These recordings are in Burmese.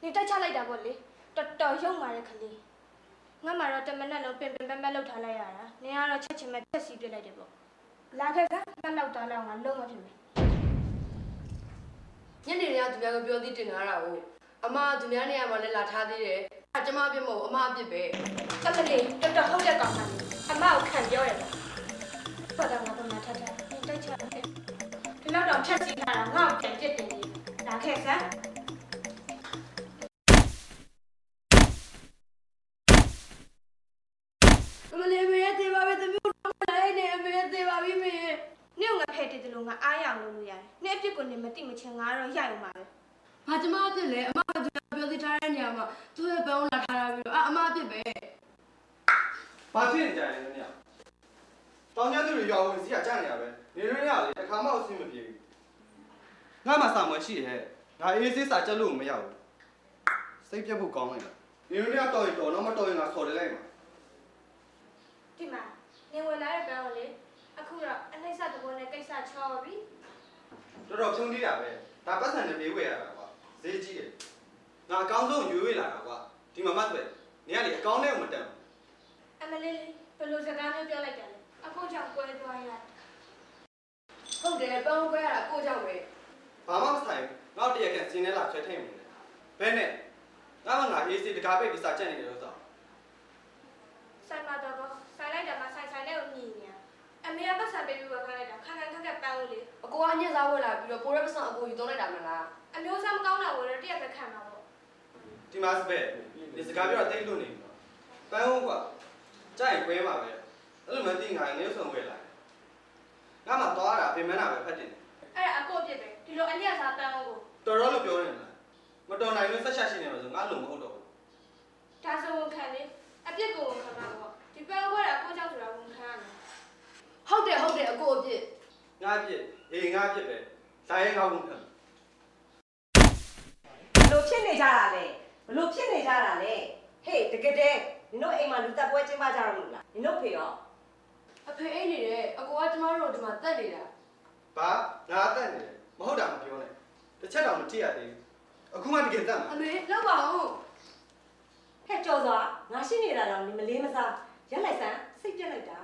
你带下来的不哩？到用嘛的可哩。我马上这么那老边老他来呀，你要了吃么吃西边来的不？哪个个？我老大了，我老么听没？你那样怎么样个标的定哪了哦？阿妈怎么样那样嘛来拉他的嘞？他这么边么？阿妈边呗。怎么哩？这好点搞嘛？阿妈我看掉了。不然我都没吃吃，你带吃来。这老大吃西他了，我感觉的哩。哪个个？你用个配的路我爱养路呀，你别个你们定没钱俺让养嘛的。他这么边嘞，阿妈就标的他人家嘛，都是帮我拉他那边，阿妈边呗。把钱家人家，当年都是要我自己家人呗，你人家嘞，看嘛我什么别个，俺们三毛钱嘿，俺一些啥子路没有，谁别不讲了，你人家到一到，那么到一俺说的来嘛。对嘛，你回来了不嘞？အခုတော့အနှိမ့်ဆက်တဘောနဲ့ကိစ္စချောပြီတော်တော်ဖြုံးသေးတာပဲဒါပတ်စံနဲ့ပေးဝယ်ရတာကွာဈေးကြီးတယ်ငါအကောင်းဆုံးရွေးဝေးလာတာကွာဒီမှာမှတ်တယ်နေရလေအကောင်းနဲ့မတက်ဘူးအမလေးဘယ်လိုစကားမျိုးပြောလိုက်ကြလဲအခုကြောင့်ကွဲသွားရဟုတ်တယ်ပန်းကွဲရတာကိုကြောင့်ပဲဘာမှမဆိုင်ငါ့တရကန်စင်းနေလာဆွဲထိန်နေတယ်ဘယ်နဲ့ငါအေးစီတကားပိတ်ပြီးစာချက်နေတယ်လို့ဆိုဆိုင်မှာတော့ဆိုင်လိုက်တာမှဆိုင်နဲ့ကိုညီနေအမေကပတ်စံပေးပြီးဝယ်ခိုင်းလိုက်တာခက်ပန်းဦးလေအကိုကအညက်စားဝယ်လာပြီးတော့ပိုးရဲပတ်စံအကိုယူသုံးလိုက်တာမလားအမျိုးစားမကောင်းတာဝယ်တော့တရက်ပဲခံမှာပေါ့ဒီမှာစပယ်ဒီစကားပြောတာတိတ်လို့နေပြီပန်းဦးကွာကြိုက်ခွဲမှာပဲအဲ့လိုမှသိငါငယ်ဆုံးဝယ်လာငါမှသွားတာပြင်မနာပဲဖတ်တင်အဲ့ဒါအကိုအပြစ်ပဲဒီလိုအညက်စားပန်းဦးကိုတော်တော်လို့ပြောနေလားမတော်နိုင်လို့ဆက်ချက်ရှိနေမှာဆိုငါလုံမဟုတ်တော့ဘူးဒါဆိုဝန်ခံလေအပြစ်ကိုဝန်ခံမှာပေါ့ဒီပန်းဦးကအကိုကြောင့်ဆိုတာဝန်ခံရမယ်ဟုတ်တယ်အကိုအပြစ်ငါပြစ်ငါပြစ်ပဲဒါရဲငါဝန်ခံဘလို့ဖြစ်နေကြတာလဲဘလို့ဖြစ်နေကြတာလဲဟေးတကယ်တည်းနင်တို့အိမ်မှာလူတက်ပွဲကျင်းပကြရမလို့လားနင်တို့ဖေရောအဖေအိတ်နေတယ်အကိုကကျမတို့ဒီမှာတက်နေတာဘာငါတက်နေတယ်မဟုတ်တာမပြောနဲ့တစ်ချက်တော့မကြည့်ရသေးဘူးအခုမှတကယ်တက်မှာအမေလောက်ပါဦးဟဲ့ကြော်စွာငါရှိနေတာတော့နင်မလေးမစားရက်လိုက်စမ်းစိတ်ပြက်လိုက်တာ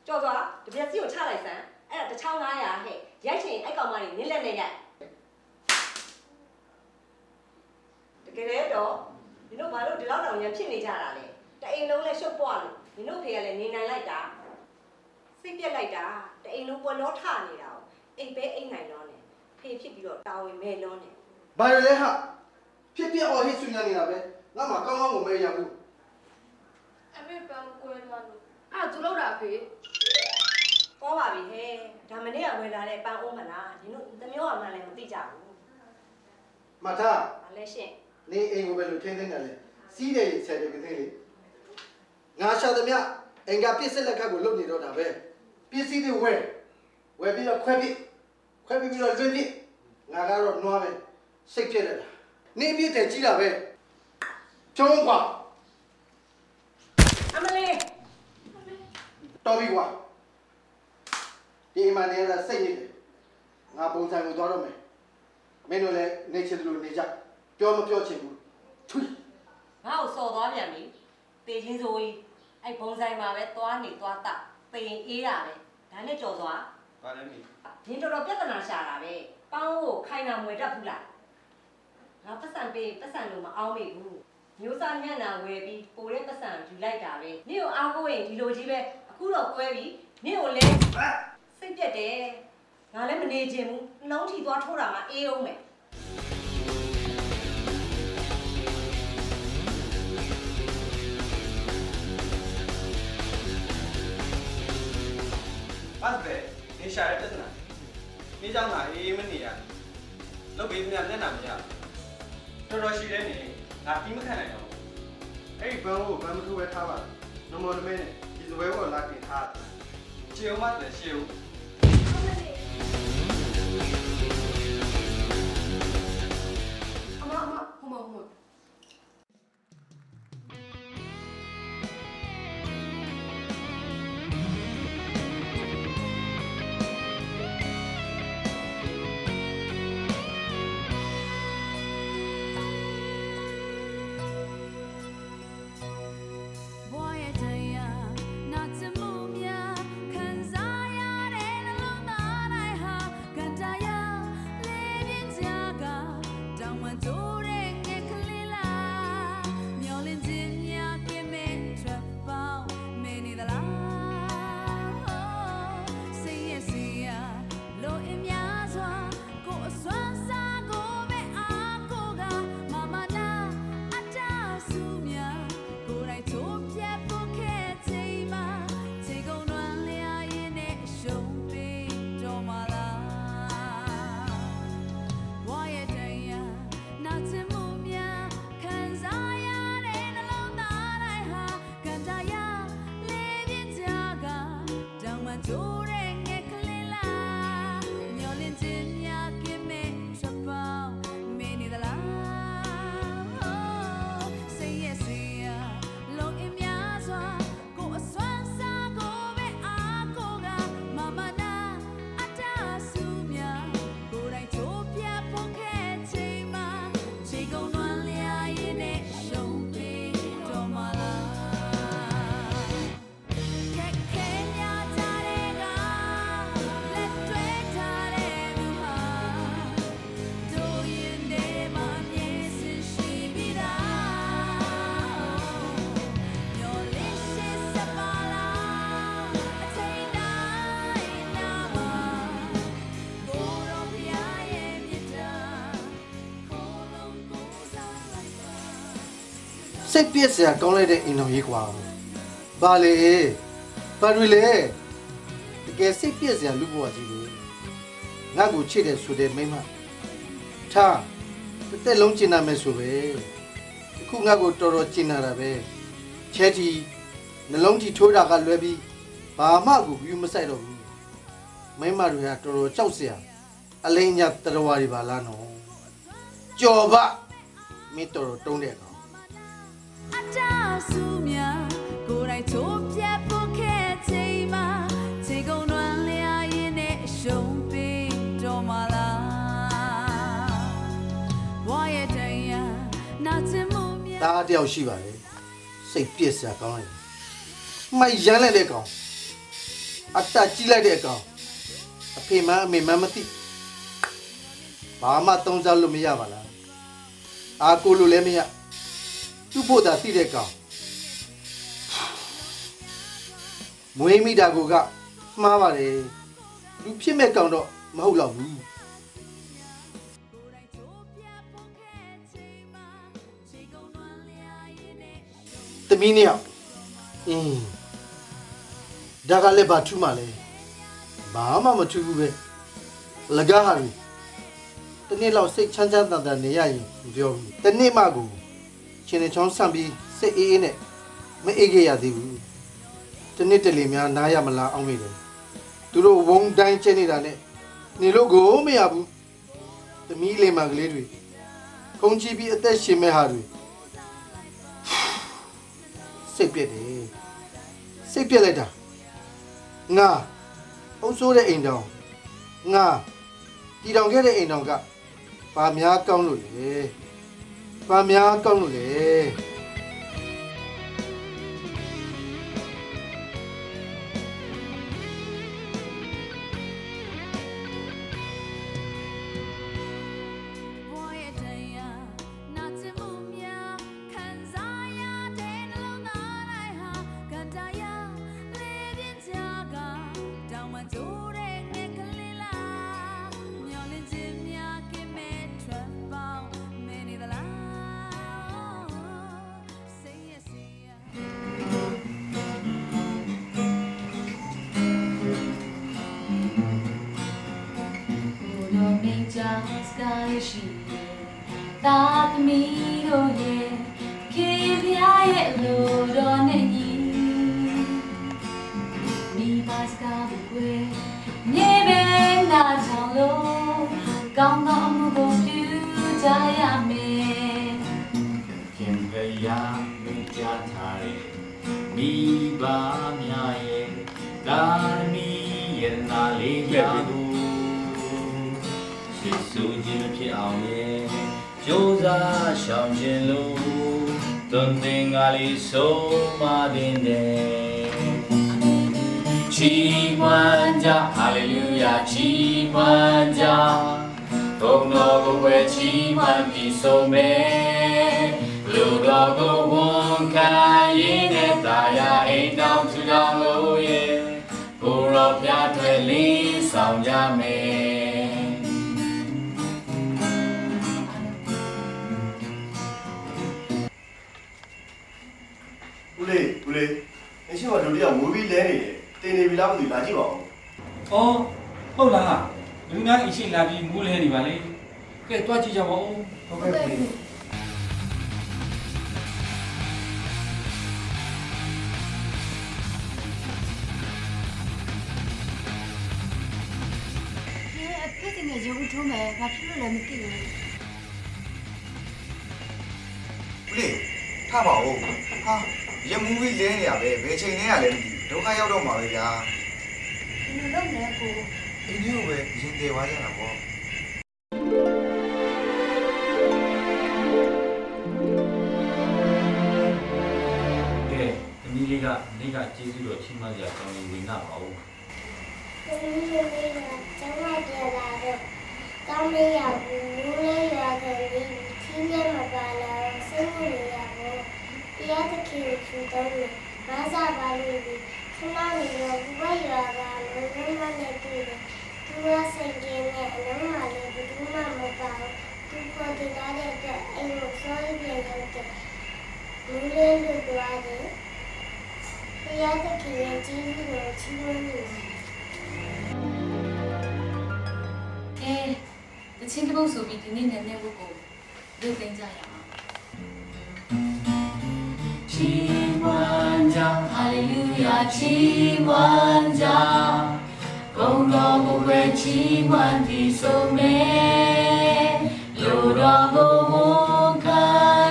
ကြော်စွာတပြက်စီကိုချလိုက်စမ်းအဲ့ဒါ1500ဟဲ့ရိုက်ချင်အဲ့ကောင်မလေးနင်းလက်နဲ့ရိုက်တကယ်တော့နင်တို့ဘာလို့ဒီလောက်တောင်ရံဖြစ်နေကြတာလဲတအိမ်လုံးလဲရှုပ်ပွားလို့နင်တို့ဖေကလည်းနေနိုင်လိုက်တာစိတ်ပြက်လိုက်တာတအိမ်လုံးပွက်လောထနေတာအိမ်ပဲအိမ်နိုင်တော့နေဖေဖြစ်ပြီးတော့တာဝန်မဲ့လုံးနေဘာလဲဟာဖြစ်ပြအော်ဟစ်ဆွေးနွေးနေတာပဲငါမှကောင်းကောင်းကိုမရဘူးအမေပန်းကွဲသွားလို့အဲ့သူလောက်တာဖေပေါ်ပါပြီဟဲ့ဒါမနေ့ကဝင်လာတဲ့ပန်းအိုးမလားနင်တို့တမျိုးအမှလည်းမသိကြဘူးမထားဘာလဲရှင့်နေအိမ်ကိုပဲလို့ထင်းထင်းတယ်လေစီးတယ်ဆယ်တယ်ကသေးလေငါရှာသမျှအိမ်ကပြစ်စစ်လက်ခတ်ကိုလုပ်နေတော့တာပဲပစ္စည်းတွေဝယ်ပြီးတော့ခွဲပြီးတော့လွှင့်ပြီးငါကတော့နွားပဲစိတ်ပြက်လိုက်တာနေပြစ်တယ်ကြီးတာပဲကျုံးကွာအမလေးတော်ပြီကွာဒီအိမ်မှာနေရတာစိတ်နေတယ်ငါပုံစံကိုသွားတော့မယ်မင်းတို့လည်းနေချင်တယ်လို့နေကြပြောမပြောချင်ဘူးထွေးငါ့ကိုစော်သွားပြန်ပြီတေချင်းစိုးကြီးအဲ့ဘုံဆိုင်မှာပဲသွားနေသွားတာပေရင်အေးတာပဲဒါနဲ့ကြော်စွာဘာလဲမင်းနင်တော်တော်ပြဿနာရှာတာပဲပန်းကိုခိုင်နာမွေတတ်ဘူးလားငါပတ်စံပေးပတ်စံလို့မအောင်မိဘူးမျိုးစားညံ့တာဝယ်ပြီးပိုတဲ့ပတ်စံယူလိုက်တာပဲနင့်ကိုအားကိုးရင်ဒီလိုကြီးပဲအခုတော့ကွဲပြီနင့်ကိုလည်းစိတ်ပြက်တယ်ငါလည်းမနေချင်ဘူးနှောင်းထီသွားထိုးတာမှအေးအောင်မယ် ရှာတဲ့ပြဿနာနေကြောင်းသာအေးမနေရလုပ်ပေးသမျှမျက်နှာမရတော်တော်ရှိတဲ့နေငါပြီးမခံနိုင်တော့အဲ့ဒီဘန်းကိုဘန်းမထိုးပဲထားပါနမောနမဲနဲ့ဒီစပွဲပေါ်လာတင်ထားတယ်ချေအောင်မှလည်းရှေ့ဦးအမဟိုမစိတ်ပြည့်စရာကောင်းလိုက်တဲ့အိမ်တော်ကြီးကွာဘာလေဘာတွေလဲတကယ်စိတ်ပြည့်စရာလူဘဝကြီးလေငါ့ကိုချစ်တယ်ဆိုတဲ့မိမထားတစ်သက်လုံးကျင်နာမယ်ဆိုပဲအခုငါ့ကိုတော်တော်ကျင်နာတာပဲချဲတီနှလုံးကြီးထိုးတာကလွဲပြီးဘာမှကိုယူမဆိုင်တော့ဘူးမိမတွေကတော်တော်ကြောက်စရာအလိမ်ညာတရဝါတွေပါလားနော်ကြော်ပါမင်းတော်တော်တုံးတဲ့ကောင်အတားစုမြကိုယ်တိုင်ချိုးပြတ်ဖို့ခဲ့ချိန်မှာခြေကုံတွန်းလျာရင်းနဲ့ရှုံးပေးတော်မလားဘွားရဲ့တရားနာချင်မှုမြတားတယောက်ရှိပါလေစိတ်ပြည့်စရာကောင်းတယ်မိုက်ရမ်းလိုက်တဲ့ကောင်အတကြီးလိုက်တဲ့ကောင်အဖေမအမေမမသိဘာမှသုံးစားလို့မရပါလားအာကိုလို့လည်းမရသူ့ဖို့သာသိတဲ့ကောင်မွေးမိတာကမှားပါတယ်လူဖြစ်မဲ့ကောင်တော့မဟုတ်တော့ဘူးသမီးနှစ်ယောက်ဒါကလည်းဘာထူးမှလဲဘာမှမထူးဘူးပဲလကားဟာရီတနေ့လောက်စိတ်ချမ်းချမ်းသာသာနေရရင်ပြောဘူးတနေ့မှကိုချင်းချောင်းဆန့်ပြီးစိတ်အေးအေးနဲ့မအေးခဲ့ရသေးဘူးတနေ့တလေများနားရမလားအောင်မိတယ်သူတို့ဝုန်းတိုင်းကျနေတာနဲ့နေလို့ကိုမရဘူးသမီးလေးမကလေးတွေခုံချီပြီးအသက်ရှင်မဲ့ဟာတွေစိတ်ပြက်တယ်စိတ်ပြက်လိုက်တာငါအုပ်စိုးတဲ့အိမ်တောင်ငါတီတောင်ခဲ့တဲ့အိမ်တောင်ကဘာများကောင်းလို့လဲဘာများကောင်းလို့လဲ လေးရှိသာသမီတို့ရဲ့ခေဖျားရဲ့လူတော်နဲ့ညီမိဘစကားကိုွယ်မြေပဲနာချောင်းလို့ကောင်းသောအမှုကိုပြုကြရမယ်ခင်ဗျာမိကြထားတဲ့မိဘများရဲ့ဒါမီရဲ့နာလေးကြဘူးစစ်ဆိုးခြင်းဖြစ်အောင်ရဲ့ကြိုးစားရှောင်ခြင်းလို့သွန်သင်ကလေးဆုံးမတင်တယ်ချီးမွမ်းကြဟာလေလုယာချီးမွမ်းကြဘုံတော်ကိုပဲချီးမွမ်းပြီးဆုံးမယ်လူတော်ကိုဝန်ခံရင်းနဲ့သာယာအိမ်တောင်ထူထောင်လို့ရဲ့ကိုရောဖျားထွယ်လေးဆောင်ကြမယ်ဦးလေးအရှင်ကလူတယောက်မွေးပြီးလဲနေတယ်တင်နေပြီလားမသိလာကြည့်ပါဦး။အော်ဟုတ်လား။လူများအရှိလာပြီးမူးလဲနေပါလေ။ကဲတွားကြည့်ကြပါဦး။ဟုတ်ကဲ့။အဖေကငယ်ရုပ်ထုံးမယ်ဘာဖြစ်လို့လဲမသိဘူးဦးလေးထားပါဦးဟာရမူးပြီးလဲနေရပဲဘယ်ချိန်လဲရလဲမသိဘူးဒုက္ခရောက်တော့မှာပဲဗျာဘယ်လိုလုပ်လဲကိုဒီလိုပဲရင်သေးသွားကြတာပေါ့ကဲသမီးလေးကနေကကျေးဇူးတော်ချီးမွမ်းစရာကောင်းရင်ဝင်လာပါဦးသမီးလေးကကျမပြောလာတော့ကောင်းမရဘူးလူလေးရွာခဲ့ပြီးချင်းနဲ့မပါလာစိတ်ဝင်ရဘူးတရားတခင်ချူတော့ဘာသာပါလို့ဒီခဏနေတော့ဘဝရွာကလုံးဝမနဲ့တွေ့တယ်သူကစိတ်ကင်းနဲ့အလုံးမလေးဘယ်သူမှမပါဘူးသူပေါ်တည်တဲ့အတွက်အိမ်ကိုစောရပြန်ရောက်တယ်လူလေးလူသွားတယ်တရားတခင်ရဲ့ကျေးဇူးတော်ချီးမွမ်းနေတယ်တချင်းတပုတ်ဆိုပြီးဒီနေ့နဲ့နဲ့ဘုကိုလုပ်သိမ်းကြရအောင်ချီးမွမ်းကြဟာလေလုယာချီးမွမ်းကြဘုံတော်ကိုပဲချီးမွမ်းပြီးဆုံးမယ်လူတော်ကိုဝန်ခံ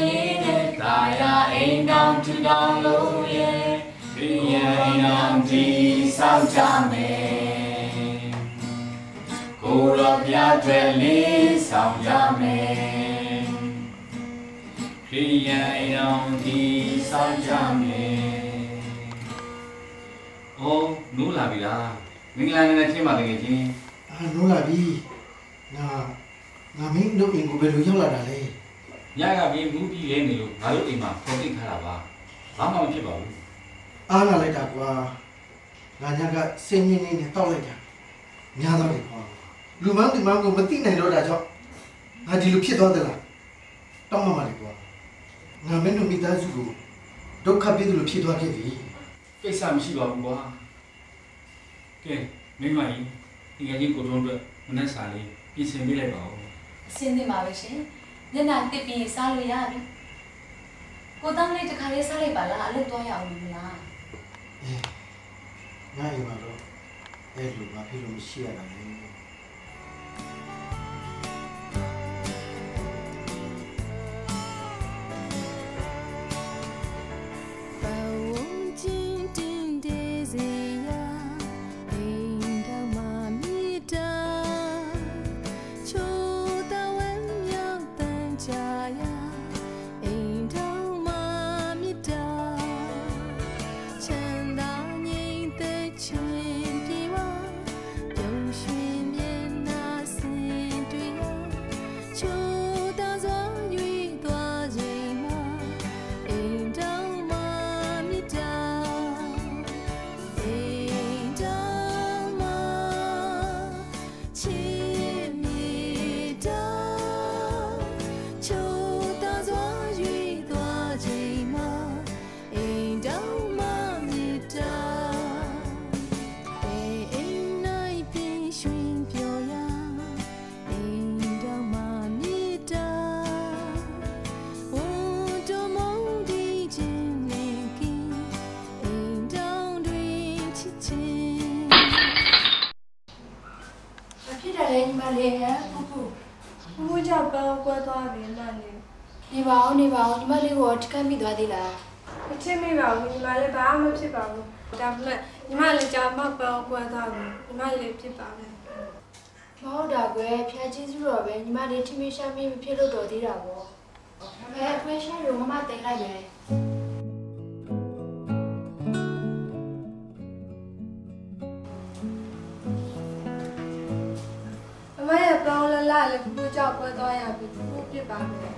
ရင်းနဲ့သာယာအိမ်တောင်ထူထောင်လို့ရဲ့ခရိယံအိမ်တော်ဒီဆောင်ကြမယ်ကိုရောပြတွေလေးဆောင်ကြမယ်ခရိယံအိမ်တော်ဒီဆောင်ကြမယ်။အော်နိုးလာပြီလား။မင်္ဂလာနဲ့ချင်းပါတကယ်ချင်း။နိုးလာပြီ။ငါမင်းတို့အိမ်ကိုဘယ်လိုရောက်လာတာလဲ။ညကမင်းမူးပြီးလဲနေလို့ငါတို့အိမ်မှာဖော်သိထားတာပါ။ဘာမှမဖြစ်ပါဘူး။အားလာလိုက်တာကွာ။ငါညကစင်းရင်းလေးနဲ့တောက်လိုက်တာ။များတော့တယ်ကွာ။လူမန်းကိုမသိနိုင်တော့တာကြောင့်ငါဒီလိုဖြစ်သွားသလား။တောင်းမှမလေးကွာ။ငါမင်းတို့မိသားစုကိုဒုက္ခပေးလို့ဖြစ်သွားခဲ့ပြီ။ကိစ္စမရှိပါဘူးကွာ။ကဲမိမကြီးဒီကကြီးကိုထုံးအတွက်မနှက်စာလေးပြင်ဆင်ပေးလိုက်ပါဦး။အစင်းနေပါပဲရှင်။ညနာတစ်ပြီးစားလို့ရပြီ။ကိုတောင်းလေးတစ်ခါလေးစားလိုက်ပါလားအလုပ်သွားရအောင်မလား။ငါ့အိမ်မှာတော့အဲ့လိုဘာဖြစ်လို့မရှိရတာလဲ။ ကွဲသွားပြီမှနေ နေပါဦးညီမလေးကိုထိခိုက်မိသွားသေးလား မချစ်မိပါဘူးညီမလေးဘာမှမဖြစ်ပါဘူးဒါပေမဲ့ညီမလေးကြောင့်မပန်းကွဲသွားပြီညီမလေးဖြစ်ပါမယ် မဟုတ်တာကွယ်ဖျားကြီးစုတော့ပဲညီမလေးထိမိရှာမိမဖြစ်လို့တော်သေးတာပေါ့အဖွဲရှာလို့မတင်လိုက်မယ် မမရဲ့ပန်းလလေးဖူးကြောက်ကွဲသွားရပြီဖူးပြစ်ပါမယ်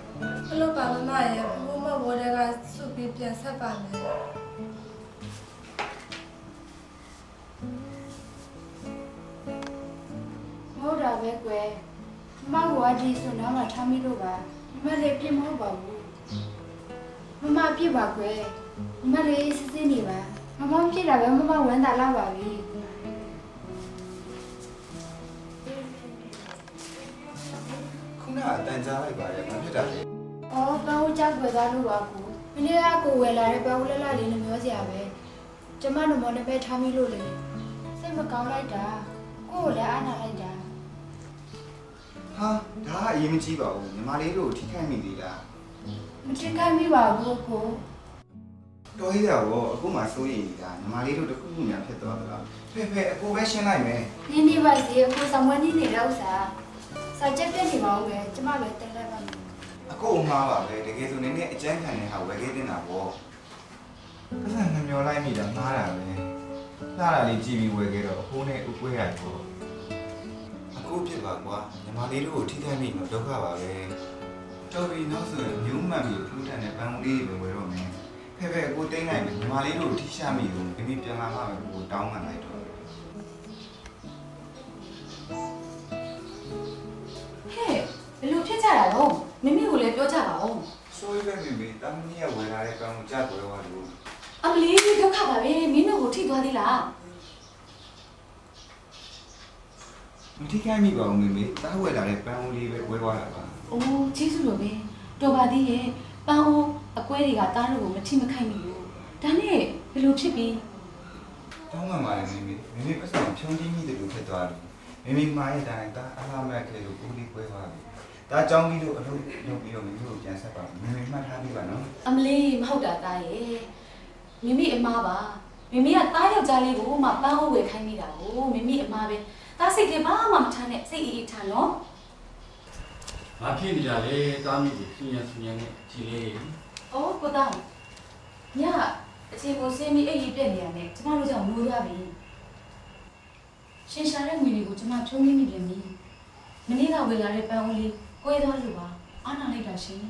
ဘလို့ပါမမရဲ့ဖူးမဘောတွေကစုပြီးပြန်ဆက်ပါမယ် မဟုတ်တာပဲကွယ်မမကဒီစွန်းတော့မှထားမိလို့ပါညီမလေးပြစ်မဟုတ်ပါဘူးမမပြစ်ပါကွယ်ညီမလေးစစ်စစ်နေပါမမပြစ်တာပဲမမဝမ်းသာလာပါပြီ ခုနကအတန်ကြားလိုက်ပါရဲ့ဘာဖြစ်တာလဲ အော်ပန်းဦးကြောက်ွယ်သွားလို့ပါကူမနေ့ကကိုဝယ်လာတဲ့ပန်းဦးလက်လေးနဲ့မျောစရာပဲကျမတို့မော်နဲ့ပဲထားမိလို့လေစိတ်မကောင်းလိုက်တာကိုကိုလည်းအားနာလိုက်တာ ဟာဒါကအရေးမကြီးပါဘူးညီမလေးတို့ထိခိုက်မိသေးလား မထိခိုက်မိပါဘူးကို တော်ရရောအခုမှစိုးရိမ်နေတာညီမလေးတို့တခုခုများဖြစ်သွားသလားဖေအခုပဲရှင်းလိုက်မယ် နေပါစေအခုစမွေးနေနေတဲ့ဥစ္စာစာချက်ပြနေပါဦးမယ်ကျမပဲတင်လိုက်ပါမယ် အခုအမှားပါပဲတကယ်ဆိုနေနဲ့အကျန်းခံတဲ့ဟာဝယ်ခဲ့တင်တာပေါ့ပတ်စံနှမျောလိုက်မိတာမှားတာပဲလာတာလေးကြည့်ပြီးဝယ်ခဲ့တော့အဖိုးနဲ့ဥကွေးရပေါ့အခုဖြစ်ပါကွာညီမလေးတို့ကိုထိခိုက်မိတော့ဒုက္ခပါပဲတော်ပြီနောက်ဆိုရင်မျိုးမှန်ပြီးထူးထန်တဲ့ပန်းဦးလေးပဲဝယ်တော့မယ်ဖေအခုတိတ်လိုက်မယ်ညီမလေးတို့ထိရှာမိလို့မိမိပြန်လာမှပဲကိုတောင်းမှလိုက်တော့ ဟဲ့ဘယ်လိုဖြစ်ကြတာတော့မိမိကိုလည်းပြောကြပါဦး ဆိုရပဲမိတမ်းကြီးကဝယ်လာတဲ့ပန်းကိုကြားပေါ်သွားလို့ အမလီဒုက္ခပါပဲမင်းတို့ကိုထိသွားသေးလား မထိခိုက်မိပါဘူးမိတားဝယ်လာတဲ့ပန်းဦးလေးပဲဝယ်သွားတာပါ အိုးကျေးဇူးတော်ပဲတော်ပါသေးရဲ့ပန်းအိုးအကွဲတွေကတားလို့ကိုမထိမခိုက်မိဘူးဒါနဲ့ဘယ်လိုဖြစ်ပြီး တောင်းမှပါလေမိပတ်စံဖြုံးတီးမိတယ်လို့ဖြစ်သွားတယ်မိမားရဲ့တိုင်းတာအလားမက်ခဲလို့ဦးလေးပွဲသွားပြီဒါကြောင့်ပြီးတော့အလုပ်လုပ်ပြီးတော့မိကိုပြန်ဆက်ပါမိမှတ်ထားပြီးပါနော် အမလီမဟုတ်တာတားရဲ့မိအမားပါမိကတားယောက်ျားလေးကိုမှပန်းအိုးဝယ်ခိုင်းနေတာကိုမိအမားပဲတားစိတ်ကဘာမှမထားနဲ့စိတ်အေးထားနော် ငါဖြစ်နေတာလေတားမိပြီဆူညံနဲ့ခြေလေး အော်ကိုတောင်းညအချိန်ကိုစင်းပြီးအိပ်ရပြက်နေရတယ်ကျမတို့ကြောင့်နိုးရပြီရှင်ရှာတဲ့ငွေတွေကိုကျမဖြုံးနေမိတယ်မင်းမနေ့ကဝယ်လာတဲ့ပန်းဦးလေးကွဲသွားလို့ပါအားနာလိုက်တာရှင်